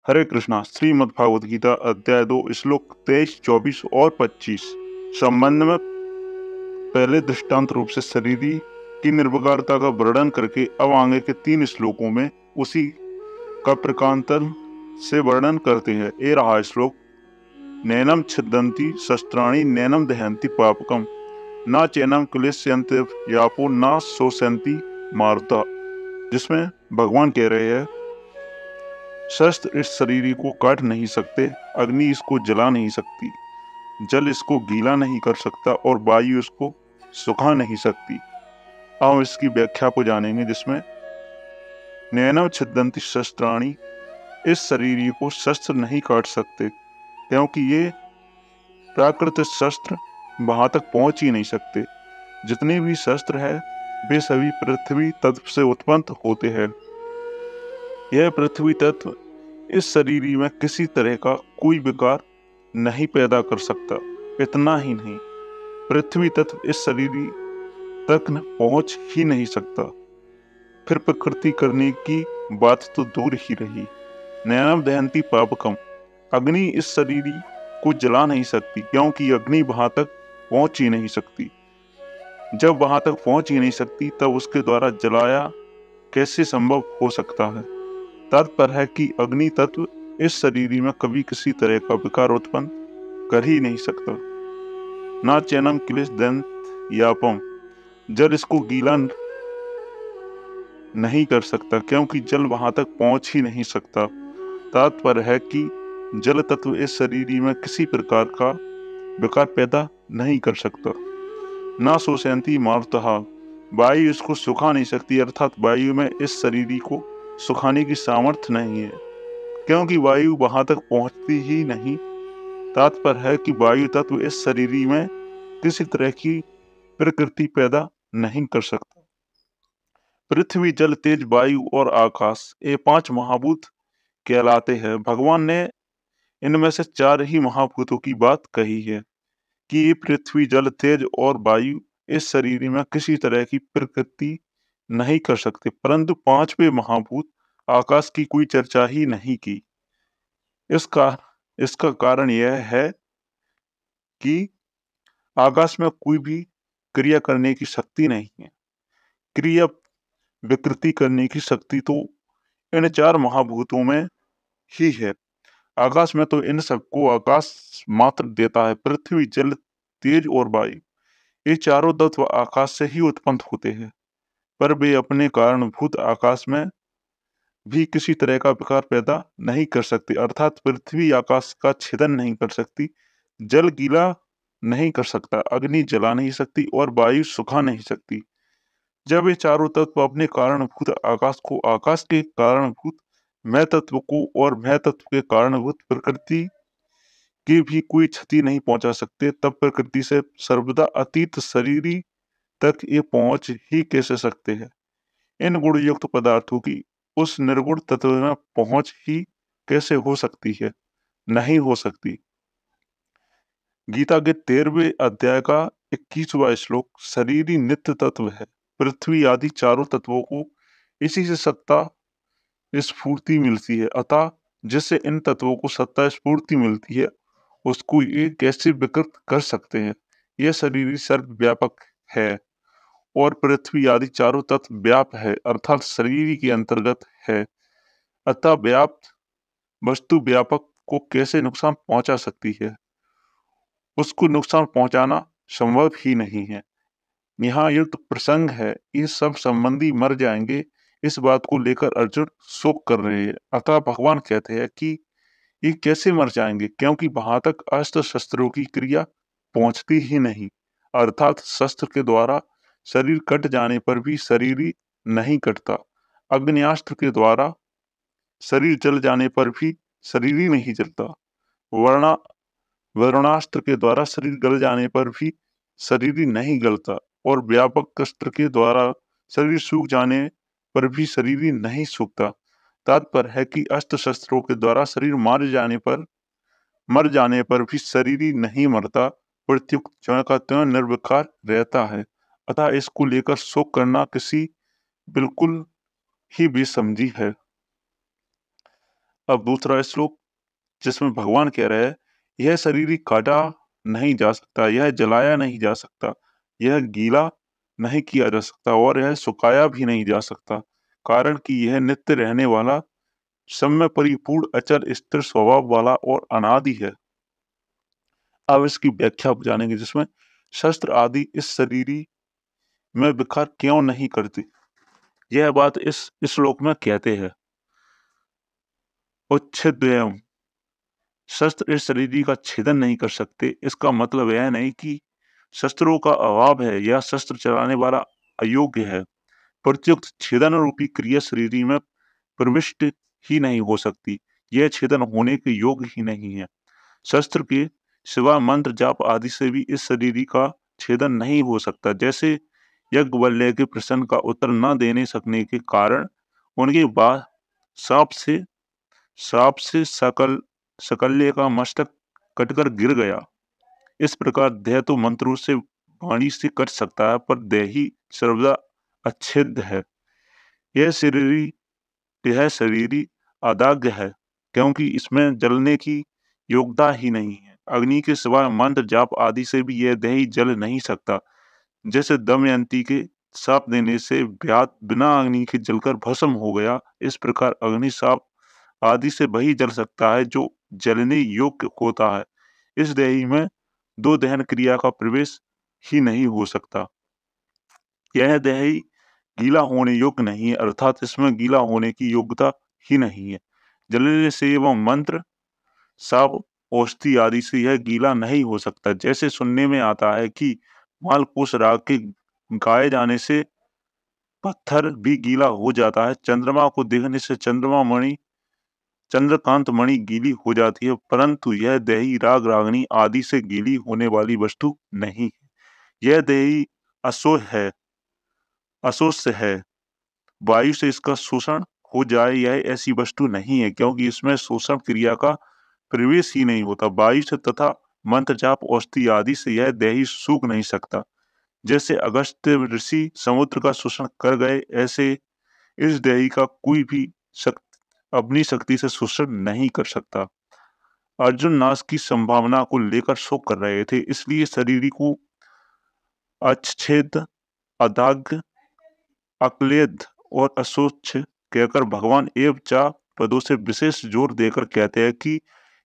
हरे कृष्णा। श्रीमद् भागवत गीता अध्याय 2 श्लोक 23, 24 और 25 संबंध में पहले दृष्टांत रूप से शरीरी की निर्विकारता का वर्णन करके अब आगे के 3 श्लोकों में उसी का प्रकांतर से वर्णन करते हैं। ये रहा श्लोक। नैनम छिदन्ति शस्त्राणि नैनम दहन्ति पापकम न चैनम क्लेशयन्ति यापो न शोषयन्ति मारुता, जिसमें भगवान कह रहे हैं शस्त्र इस शरीर को काट नहीं सकते, अग्नि इसको जला नहीं सकती, जल इसको गीला नहीं कर सकता और वायु इसको सुखा नहीं सकती। अब इसकी व्याख्या को जानेंगे, जिसमें नैनव छिदन्ति शस्त्राणि, इस शरीर को शस्त्र नहीं काट सकते क्योंकि ये प्राकृतिक शस्त्र वहां तक पहुंच ही नहीं सकते। जितने भी शस्त्र है वे सभी पृथ्वी तत्व से उत्पन्न होते हैं। यह पृथ्वी तत्व इस शरीर में किसी तरह का कोई विकार नहीं पैदा कर सकता। इतना ही नहीं, पृथ्वी तत्व इस शरीर तक पहुंच ही नहीं सकता। फिर प्रकृति करने की बात तो दूर ही रही। नैनम दहन्ति पापकम, अग्नि इस शरीर को जला नहीं सकती क्योंकि अग्नि वहां तक पहुंच ही नहीं सकती। जब वहां तक पहुंच ही नहीं सकती तब उसके द्वारा जलाया कैसे संभव हो सकता है। तात्पर्य है कि अग्नि तत्व इस शरीर में कभी किसी तरह का विकार उत्पन्न कर ही नहीं सकता। ना चैनम क्लेश दंत यापम, जल इसको गीला नहीं कर सकता क्योंकि जल वहां तक पहुंच ही नहीं सकता। तात्पर्य है कि जल तत्व इस शरीर में किसी प्रकार का विकार पैदा नहीं कर सकता। ना शोषयन्ति मारुतः, वायु इसको सुखा नहीं सकती, अर्थात वायु में इस शरीर को सुखाने की सामर्थ्य नहीं है क्योंकि वायु वहां तक पहुंचती ही नहीं। तात्पर्य है कि वायु तत्व इस शरीर में किसी तरह की प्रकृति पैदा नहीं कर सकता। पृथ्वी, जल, तेज, वायु और आकाश, ये 5 महाभूत कहलाते हैं। भगवान ने इनमें से 4 ही महाभूतों की बात कही है कि ये पृथ्वी, जल, तेज और वायु इस शरीर में किसी तरह की प्रकृति नहीं कर सकते, परंतु 5वें महाभूत आकाश की कोई चर्चा ही नहीं की। इसका कारण यह है कि आकाश में कोई भी क्रिया करने की शक्ति नहीं है। क्रिया विकृति करने की शक्ति तो इन 4 महाभूतों में ही है। आकाश में तो इन सबको आकाश मात्र देता है। पृथ्वी, जल, तेज और वायु, ये चारों तत्व आकाश से ही उत्पन्न होते हैं, पर वे अपने कारणभूत आकाश में भी किसी तरह का विकार पैदा नहीं कर सकती। अर्थात पृथ्वी आकाश का छेदन नहीं कर सकती, जल गीला नहीं कर सकता, अग्नि जला नहीं सकती और वायु सुखा नहीं सकती। जब ये चारों तत्व अपने कारणभूत आकाश को, आकाश के कारणभूत मैं तत्व को और मैं तत्व के कारणभूत प्रकृति की भी कोई क्षति नहीं पहुंचा सकते, तब प्रकृति से सर्वदा अतीत शरीरी तक ये पहुंच ही कैसे सकते हैं। इन गुण युक्त पदार्थों की उस निर्गुण तत्व में पहुंच ही कैसे हो सकती है? नहीं हो सकती। गीता के 13वें अध्याय का 21वां श्लोक, शरीरी नित्य तत्व है। पृथ्वी आदि चारों तत्वों को इसी से सत्ता स्फूर्ति मिलती है, अतः जिससे इन तत्वों को सत्ता स्फूर्ति मिलती है उसको ये कैसे विकृत कर सकते हैं। यह शरीर सर्वव्यापक है और पृथ्वी आदि चारों तत्व व्याप है, अर्थात शरीर के अंतर्गत है। अतः व्याप्त वस्तु व्यापक को कैसे नुकसान पहुंचा सकती है? उसको नुकसान पहुंचाना संभव ही नहीं है। यहाँ युक्त प्रसंग है, ये सब संबंधी मर जाएंगे, इस बात को लेकर अर्जुन शोक कर रहे हैं। अतः भगवान कहते हैं कि ये कैसे मर जाएंगे, क्योंकि वहां तक अस्त्र शस्त्रों की क्रिया पहुंचती ही नहीं। अर्थात शस्त्र के द्वारा शरीर कट जाने पर भी शरीर नहीं कटता। अग्न्यास्त्र के द्वारा शरीर जल जाने पर भी शरीर ही नहीं जलता। वर्णा वर्णास्त्र के द्वारा शरीर गल जाने पर भी शरीर ही नहीं गलता और व्यापक अस्त्र के द्वारा शरीर सूख जाने पर भी शरीर ही नहीं सूखता। तात्पर्य है कि अस्त्र शस्त्रों के द्वारा शरीर मर जाने पर भी शरीर ही नहीं मरता, प्रत्युक्त ज्यों का त्यों निर्विकार रहता है। अतः इसको लेकर शोक करना किसी बिल्कुल ही बेसमझी है। अब दूसरा श्लोक जिसमें भगवान कह रहे हैं, यह शरीर काटा नहीं जा सकता, यह जलाया नहीं जा सकता, यह गीला नहीं किया जा सकता और यह सुखाया भी नहीं जा सकता, कारण कि यह नित्य रहने वाला, सब में परिपूर्ण, अचल, स्थिर स्वभाव वाला और अनादि है। अब इसकी व्याख्या जानेंगे जिसमें शस्त्र आदि इस शरीरी में विकार क्यों नहीं करती। यह बात इस श्लोक में कहते हैं। उच्छेद्यम, शस्त्र इस शरीर का छेदन नहीं कर सकते। इसका मतलब यह नहीं कि शस्त्रों का अभाव है या शस्त्र चलाने वाला अयोग्य है। प्रत्युक्त छेदन रूपी क्रिया शरीर में प्रविष्ट ही नहीं हो सकती। यह छेदन होने के योग्य ही नहीं है। शस्त्र के सिवा मंत्र जाप आदि से भी इस शरीर का छेदन नहीं हो सकता। जैसे यज्ञवल्क्य के प्रश्न का उत्तर न देने सकने के कारण उनके बाद सांप से सकल्य का मस्तक कटकर गिर गया। इस प्रकार देह तो मंत्रों से वाणी से कट सकता है, पर देह ही सर्वदा अच्छेद्य है। यह शरीरी अदाग्य है, क्योंकि इसमें जलने की योग्यता ही नहीं है। अग्नि के सिवाय मंत्र जाप आदि से भी यह देह जल नहीं सकता। जैसे दमयंती के साप देने से व्याध बिना अग्नि के जलकर भस्म हो गया, इस प्रकार अग्नि साप आदि से वही जल सकता है जो जलने योग्य होता है। इस देही में दो दहन क्रिया का प्रवेश ही नहीं हो सकता। यह देही गीला होने योग्य नहीं है, अर्थात इसमें गीला होने की योग्यता ही नहीं है। जलने से एवं मंत्र साप औषधि आदि से यह गीला नहीं हो सकता। जैसे सुनने में आता है कि मालकुश राग के गाए जाने से पत्थर भी गीला हो जाता है, चंद्रमा को देखने से चंद्रकांत मणि गीली हो जाती है, परंतु यह देही राग रागनी आदि से गीली होने वाली वस्तु नहीं है। यह देही अशोष्य है। वायु से इसका शोषण हो जाए, यह ऐसी वस्तु नहीं है, क्योंकि इसमें शोषण क्रिया का प्रवेश ही नहीं होता। वायु से तथा मंत्र जाप औषधि आदि से यह देही सूख नहीं सकता। जैसे अगस्त्य ऋषि समुद्र का शोषण कर गए, ऐसे इस देही का कोई भी अपनी शक्ति से शोषण नहीं कर सकता। अर्जुन नाश की संभावना को लेकर शोक कर रहे थे, इसलिए शरीर को अच्छेद, अदाग्य, अक्लेद और अशोच कहकर भगवान एव चा पदों से विशेष जोर देकर कहते हैं कि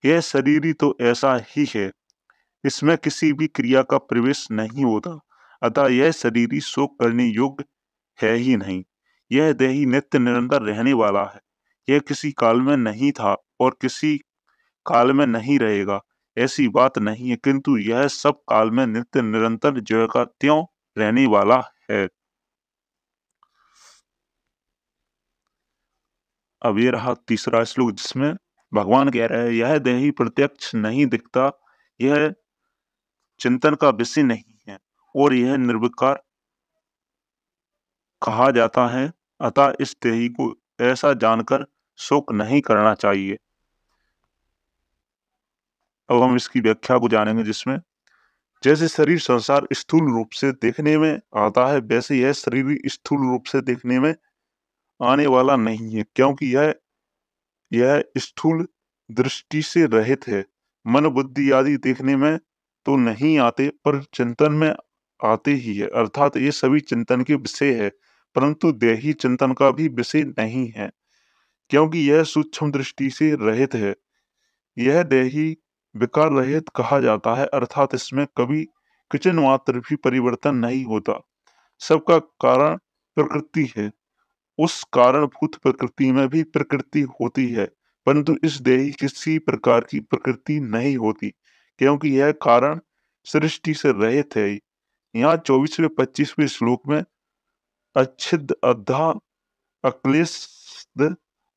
यह शरीर ही तो ऐसा ही है, इसमें किसी भी क्रिया का प्रवेश नहीं होता, अतः यह शरीर ही शोक करने योग्य है ही नहीं। यह देही नित्य निरंतर रहने वाला है। यह किसी काल में नहीं था और किसी काल में नहीं रहेगा, ऐसी बात नहीं है, किंतु यह सब काल में नित्य निरंतर ज्यों का त्यों रहने वाला है। अब ये रहा तीसरा श्लोक जिसमें भगवान कह रहे हैं, यह देही प्रत्यक्ष नहीं दिखता, यह चिंतन का विषय नहीं है और यह निर्विकार कहा जाता है, अतः इस देही को ऐसा जानकर शोक नहीं करना चाहिए। अब हम इसकी व्याख्या को जानेंगे जिसमें जैसे शरीर संसार स्थूल रूप से देखने में आता है, वैसे यह शरीर स्थूल रूप से देखने में आने वाला नहीं है, क्योंकि यह स्थूल दृष्टि से रहित है। मन बुद्धि आदि देखने में तो नहीं आते, पर चिंतन में आते ही है, अर्थात ये सभी चिंतन के विषय है, परंतु देही चिंतन का भी विषय नहीं है, क्योंकि यह सूक्ष्म दृष्टि से रहित है। यह देही विकार रहित कहा जाता है, अर्थात इसमें कभी किंचन मात्र भी परिवर्तन नहीं होता। सबका कारण प्रकृति है, उस कारणभूत प्रकृति में भी प्रकृति होती है, परंतु इस देही किसी प्रकार की प्रकृति नहीं होती, क्योंकि यह कारण सृष्टि से रहित है। यहाँ 24वें 25वें श्लोक में अच्छिद, अद्धा, अक्लेश,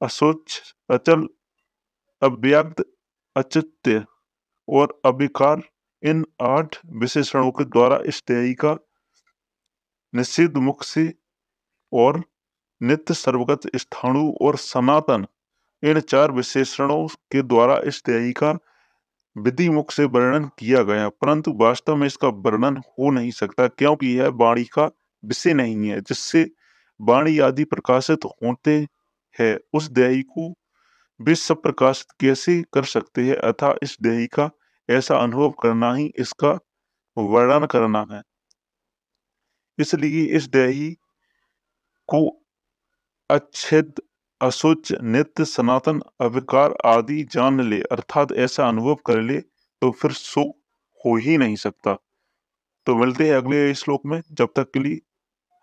अशोच, अचल, अव्यक्त, अचित्य और अविकार, इन 8 विशेषणों के द्वारा इस देही का निषिद्ध मुख से और नित्य सर्वगत, स्थाणु और सनातन, इन 4 विशेषणों के द्वारा इस देही का विधि मुख से वर्णन किया गया, परंतु वास्तव में इसका वर्णन हो नहीं सकता, क्योंकि यह वाणी का विषय नहीं है। जिससे वाणी आदि प्रकाशित होते हैं, उस देही को विश्व प्रकाशित कैसे कर सकते हैं, अतः इस देही का ऐसा अनुभव करना ही इसका वर्णन करना है। इसलिए इस देही को अच्छेद, अशुच, नित्य, सनातन, अविकार आदि जान ले, अर्थात ऐसा अनुभव कर ले, तो फिर सुख हो ही नहीं सकता। तो मिलते हैं अगले श्लोक में, जब तक के लिए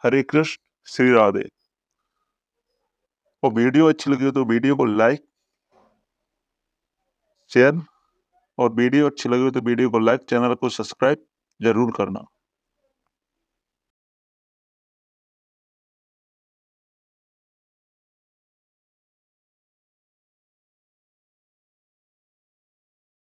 हरे कृष्ण, श्री राधे। और वीडियो अच्छी लगी हो तो वीडियो को लाइक, शेयर, और वीडियो अच्छी लगी हो तो वीडियो को लाइक, चैनल को सब्सक्राइब जरूर करना।